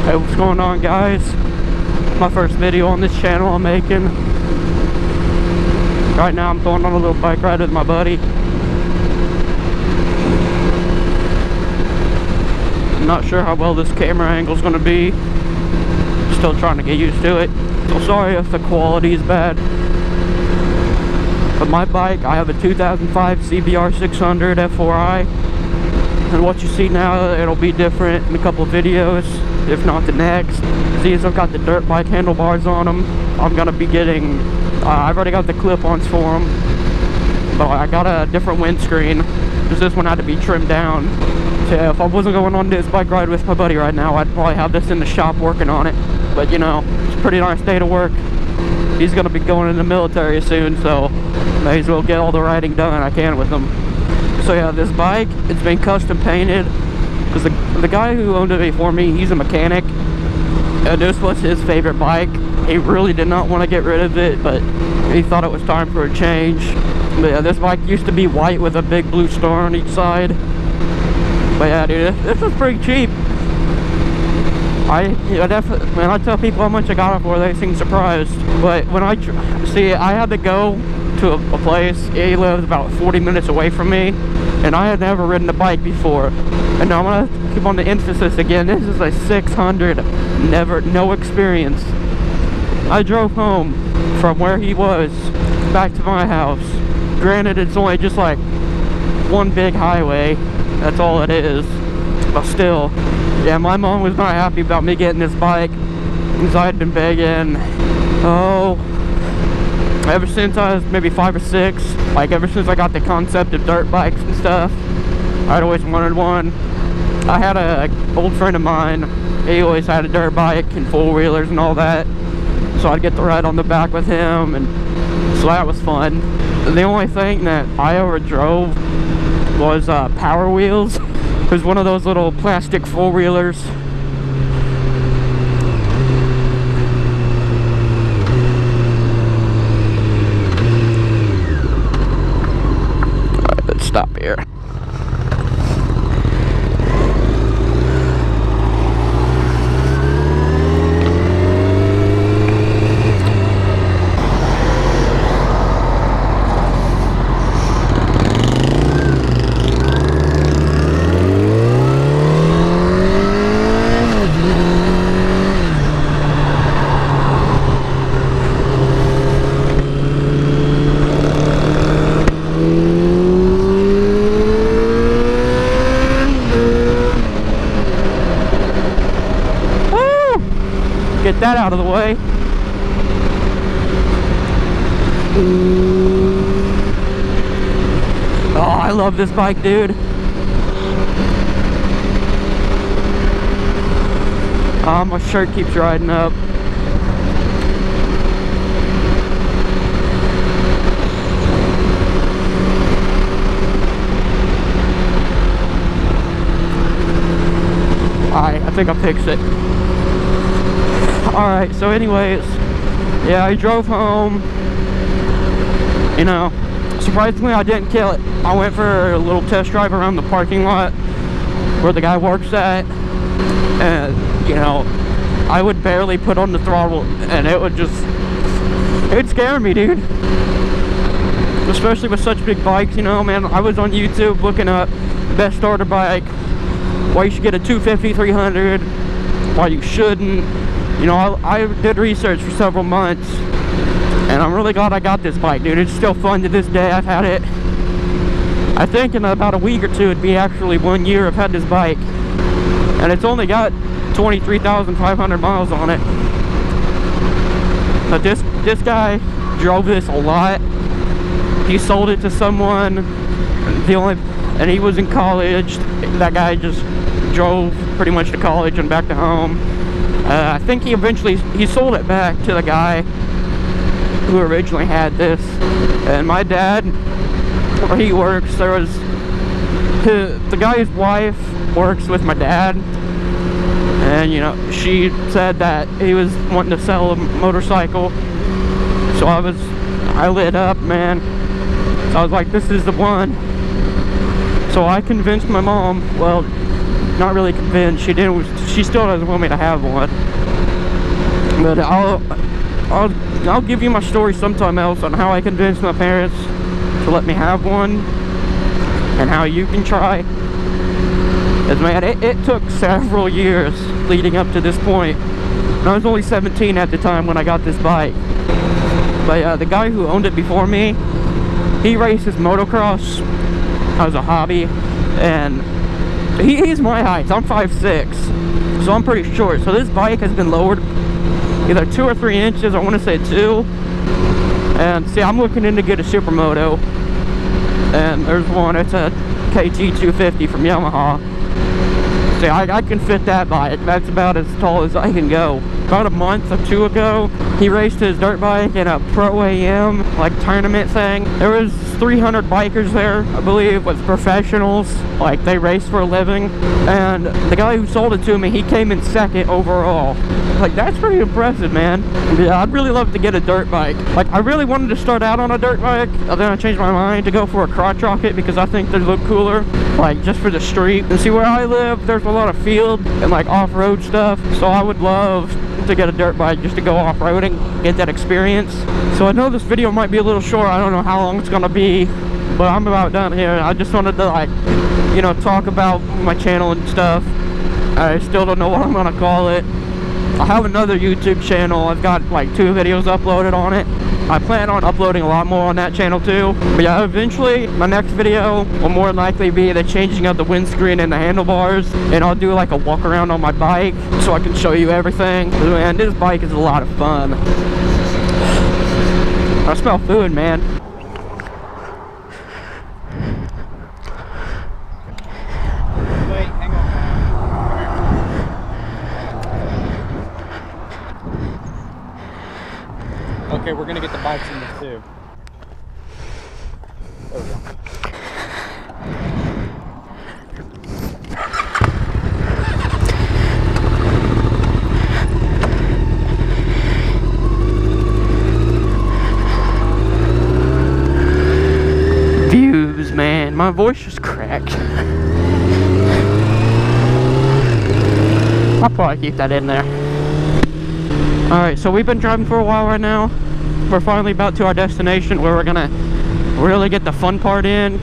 Hey, what's going on, guys? My first video on this channel I'm making. Right now I'm going on a little bike ride with my buddy. I'm not sure how well this camera angle is going to be. Still trying to get used to it. So sorry if the quality is bad. But my bike, I have a 2005 CBR 600 F4i. And what you see now, it'll be different in a couple of videos, if not the next. See, I've got the dirt bike handlebars on them. I'm gonna be getting, I've already got the clip-ons for them, but I got a different windscreen, because this one had to be trimmed down. So yeah, if I wasn't going on this bike ride with my buddy right now, I'd probably have this in the shop working on it. But you know, it's a pretty nice day to work. He's gonna be going in the military soon, so may as well get all the riding done I can with him. So yeah, this bike, it's been custom painted, because the guy who owned it before me, he's a mechanic, and this was his favorite bike. He really did not want to get rid of it, but he thought it was time for a change. But yeah, this bike used to be white with a big blue star on each side. But yeah, dude, this was pretty cheap. When I tell people how much I got it for, they seem surprised. But when I had to go to a place. He lives about 40 minutes away from me, and I had never ridden a bike before. And now I'm gonna keep on the emphasis again. This is a 600, no experience. I drove home from where he was back to my house. Granted, it's only just like one big highway. That's all it is. But still, yeah, my mom was not happy about me getting this bike, because I had been begging. Ever since I was maybe 5 or 6, like ever since I got the concept of dirt bikes and stuff, I'd always wanted one. I had an old friend of mine, he always had a dirt bike and four-wheelers and all that, so I'd get to ride on the back with him, and so that was fun. The only thing that I ever drove was Power Wheels. It was one of those little plastic four-wheelers. Stop here. Get that out of the way. Oh, I love this bike, dude. My shirt keeps riding up. Alright, I think I'll fix it. Alright, so anyways, yeah, I drove home. You know, surprisingly I didn't kill it. I went for a little test drive around the parking lot where the guy works at, and you know, I would barely put on the throttle and it'd scare me, dude. Especially with such big bikes, you know, man. I was on YouTube looking up best starter bike, why you should get a 250, 300, why you shouldn't. You know, I did research for several months, and I'm really glad I got this bike, dude. It's still fun to this day. I've had it, I think in about a week or two, it'd be actually 1 year I've had this bike. And it's only got 23,500 miles on it. But this guy drove this a lot. He sold it to someone, and he was in college. That guy just drove pretty much to college and back to home. I think he sold it back to the guy who originally had this. And my dad, where he works, the guy's wife works with my dad, and you know, she said that he was wanting to sell a motorcycle. So I lit up, man. So I was like, this is the one. So I convinced my mom, well, not really convinced. She still doesn't want me to have one. But I'll give you my story sometime else on how I convinced my parents to let me have one, and how you can try. Because man, it took several years leading up to this point. And I was only 17 at the time when I got this bike. But the guy who owned it before me, he races motocross as a hobby, and he's my height. I'm 5'6", so I'm pretty short. So this bike has been lowered either 2 or 3 inches. I want to say 2. And see, I'm looking into get a supermoto, and there's one. It's a KT250 from Yamaha. See, I can fit that bike. That's about as tall as I can go. About a month or 2 ago, he raced his dirt bike in a Pro AM like tournament thing. There was 300 bikers there, I believe, with professionals. Like, they race for a living. And the guy who sold it to me, he came in 2nd overall. Like, that's pretty impressive, man. Yeah, I'd really love to get a dirt bike. Like, I really wanted to start out on a dirt bike, and then I changed my mind to go for a crotch rocket because I think they look cooler, like, just for the street. And see, where I live, there's a lot of field and like off-road stuff, so I would love to get a dirt bike just to go off-roading, get that experience. So I know this video might be a little short. I don't know how long it's gonna be, but I'm about done here. I just wanted to, like, you know, talk about my channel and stuff. I still don't know what I'm gonna call it. I have another YouTube channel. I've got like 2 videos uploaded on it. I plan on uploading a lot more on that channel too. But yeah, eventually my next video will more than likely be the changing of the windscreen and the handlebars, and I'll do like a walk around on my bike so I can show you everything. Man, this bike is a lot of fun. I smell food, man. Wait, hang on. Okay, we're gonna get the bikes in this too. There we go. Views, man. My voice just cracked. I'll probably keep that in there. Alright, so we've been driving for a while right now. We're finally about to our destination where we're gonna really get the fun part in.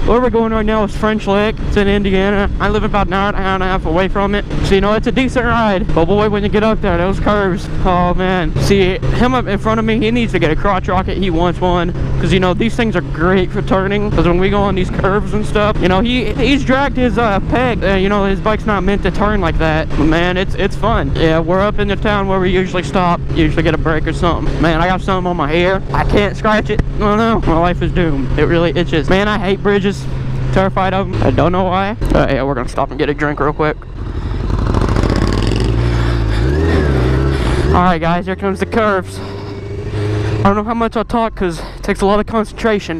Where we're going right now is French Lick. It's in Indiana. I live about an hour and a half away from it. So, you know, it's a decent ride. But boy, when you get up there, those curves, oh man. See, him up in front of me, he needs to get a crotch rocket. He wants one. Because, you know, these things are great for turning. Because when we go on these curves and stuff, you know, he's dragged his peg. You know, his bike's not meant to turn like that. But man, it's fun. Yeah, we're up in the town where we usually stop. Usually get a break or something. Man, I got something on my hair. I can't scratch it. Oh no, my life is doomed. It really itches. Man, I hate bridges. Terrified of them. I don't know why. Yeah, we're gonna stop and get a drink real quick. Alright guys, here comes the curves. I don't know how much I'll talk because it takes a lot of concentration.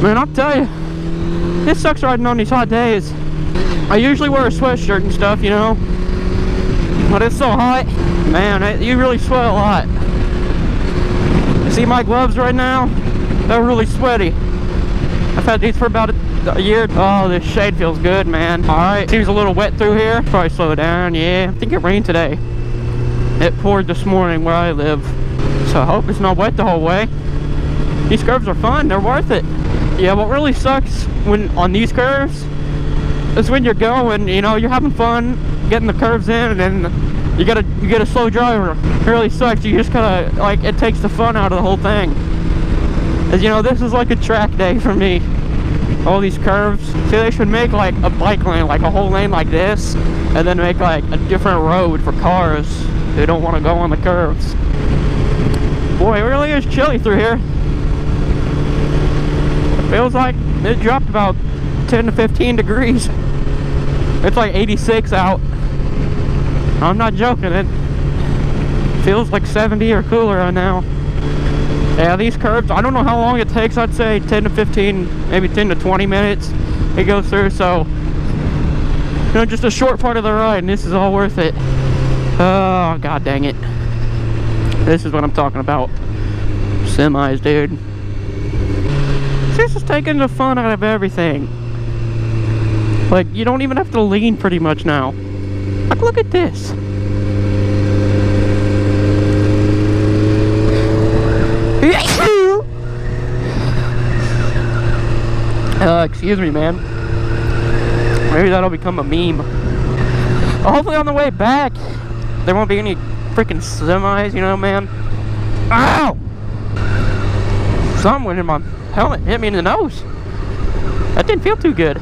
Man, I'll tell you, this sucks riding on these hot days. I usually wear a sweatshirt and stuff, you know, but it's so hot, man, you really sweat a lot. You see my gloves right now? They're really sweaty. I've had these for about a year. Oh, this shade feels good, man. Alright, seems a little wet through here. Probably slow down, yeah. I think it rained today. It poured this morning where I live. So I hope it's not wet the whole way. These curves are fun, they're worth it. Yeah, what really sucks when on these curves is when you're going, you know, you're having fun getting the curves in, and then you get a slow driver. It really sucks. You just gotta, like, it takes the fun out of the whole thing. As you know, this is like a track day for me. All these curves. See, they should make like a bike lane, like a whole lane like this, and then make like a different road for cars who don't want to go on the curves. Boy, it really is chilly through here. Feels like it dropped about 10 to 15 degrees. It's like 86 out. I'm not joking, it feels like 70 or cooler right now. Yeah, these curves, I don't know how long it takes. I'd say 10 to 15, maybe 10 to 20 minutes it goes through. So You know, just a short part of the ride, and this is all worth it. Oh, god dang it. This is what I'm talking about. Semis, dude. This is taking the fun out of everything. Like, you don't even have to lean pretty much now. Like, look at this. Excuse me, man. Maybe that'll become a meme. Hopefully on the way back, there won't be any freaking semis, you know, man. Ow! Something in my helmet hit me in the nose. That didn't feel too good.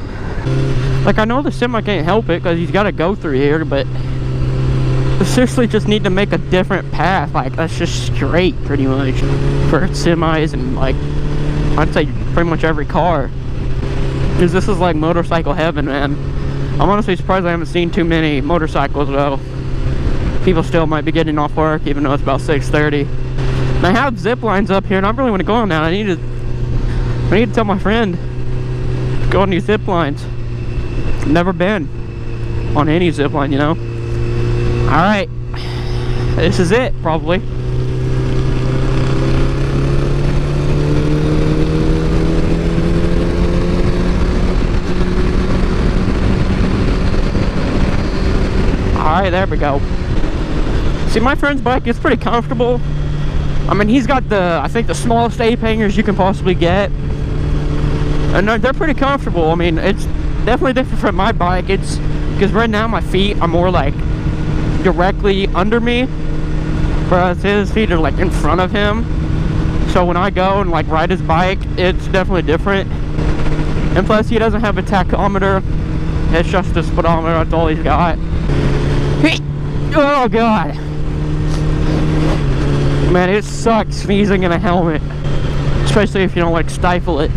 Like, I know the semi can't help it because he's got to go through here, but I seriously just need to make a different path. Like, that's just straight, pretty much, for semis and, like, I'd say pretty much every car. Because this is like motorcycle heaven, man. I'm honestly surprised I haven't seen too many motorcycles, though. People still might be getting off work, even though it's about 6:30. And I have zip lines up here, and I really want to go on that. I need to tell my friend to go on these zip lines. Never been on any zip line, you know. All right, this is it, probably. Alright, there we go. See, my friend's bike is pretty comfortable. I mean, he's got I think the smallest ape hangers you can possibly get. And they're pretty comfortable. I mean, it's definitely different from my bike. It's because right now my feet are more like directly under me, whereas his feet are like in front of him. So when I go and like ride his bike, it's definitely different. And plus, he doesn't have a tachometer. It's just a speedometer. That's all he's got. Oh god, man, it sucks sneezing in a helmet, especially if you don't like stifle it.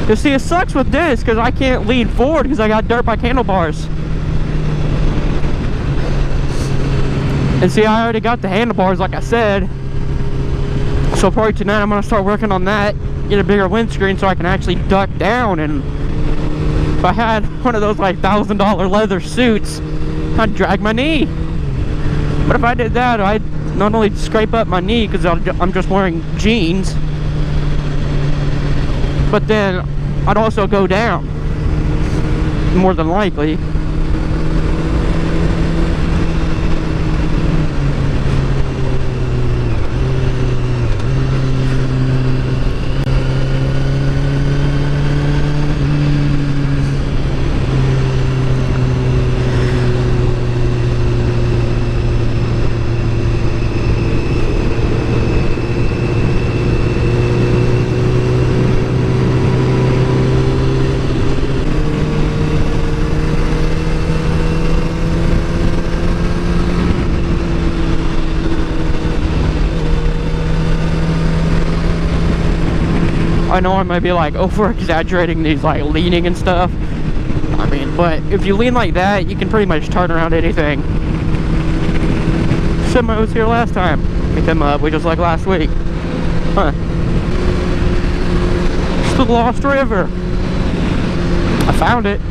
You see, it sucks with this because I can't lean forward because I got dirt bike handlebars. And see, I already got the handlebars, like I said. So probably tonight I'm gonna start working on that, get a bigger windscreen so I can actually duck down. And if I had one of those like $1,000 leather suits, I'd drag my knee. But if I did that, I'd not only scrape up my knee because I'm just wearing jeans, but then I'd also go down, more than likely. I know I might be like over exaggerating these like leaning and stuff. I mean, but if you lean like that, you can pretty much turn around anything. Semi was here last time. Picked him up, we just like last week. Huh. It's the Lost River. I found it.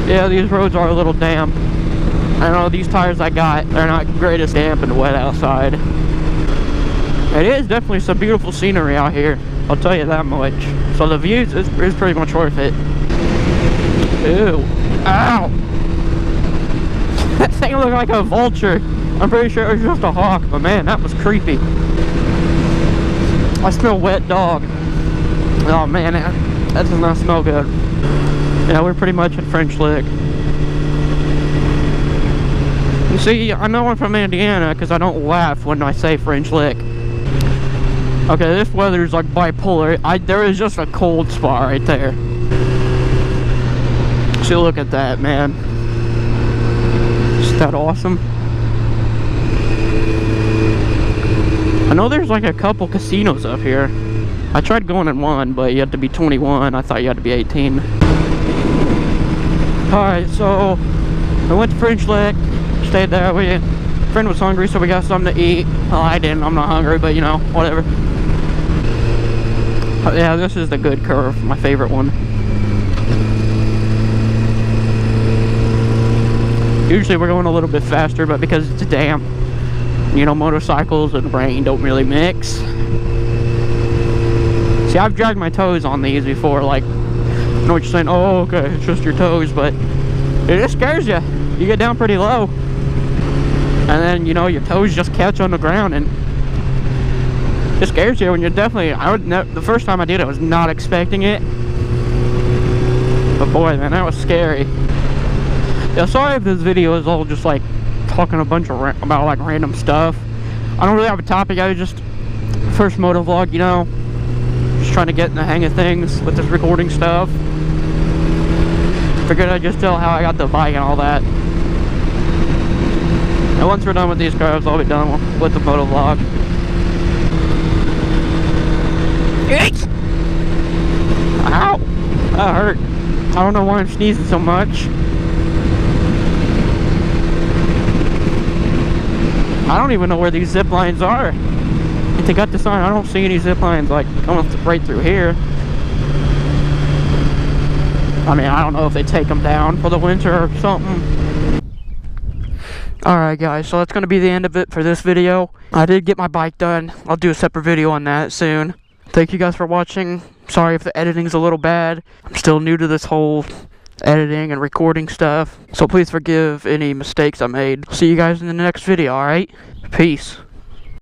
Yeah, these roads are a little damp. I know these tires I got, they're not greatest damp and wet outside. It is definitely some beautiful scenery out here, I'll tell you that much. So the views is pretty much worth it. Ew. Ow! That thing looked like a vulture. I'm pretty sure it was just a hawk, but man, that was creepy. I smell wet dog. Oh man, that does not smell good. Yeah, we're pretty much at French Lick. You see, I know I'm from Indiana because I don't laugh when I say French Lick. Okay, this weather's like bipolar. There is just a cold spot right there. So look at that, man. Isn't that awesome? I know there's like a couple casinos up here. I tried going in one, but you had to be 21. I thought you had to be 18. Alright, so I went to Fringe Lick, stayed there. Friend was hungry, so we got something to eat. Well, I didn't. I'm not hungry, but you know, whatever. Yeah, this is the good curve, my favorite one. Usually we're going a little bit faster, but because it's damp, you know, motorcycles and rain don't really mix. See, I've dragged my toes on these before, like, I know what you're saying, oh, okay, it's just your toes, but it just scares you. You get down pretty low, and then, you know, your toes just catch on the ground, and it scares you when you're definitely, the first time I did it, I was not expecting it, but boy, man, that was scary. Yeah, sorry if this video is all just, like, talking a bunch of about, like, random stuff. I don't really have a topic, I was just, first motovlog, you know, just trying to get in the hang of things with this recording stuff. Figured I'd just tell how I got the bike and all that. And once we're done with these cars, I'll be done with the motovlog. Ow! That hurt. I don't know why I'm sneezing so much. I don't even know where these zip lines are. If they got the sign, I don't see any zip lines like coming right through here. I mean, I don't know if they take them down for the winter or something. Alright guys, so that's going to be the end of it for this video. I did get my bike done. I'll do a separate video on that soon. Thank you guys for watching. Sorry if the editing's a little bad. I'm still new to this whole editing and recording stuff. So please forgive any mistakes I made. See you guys in the next video, alright? Peace.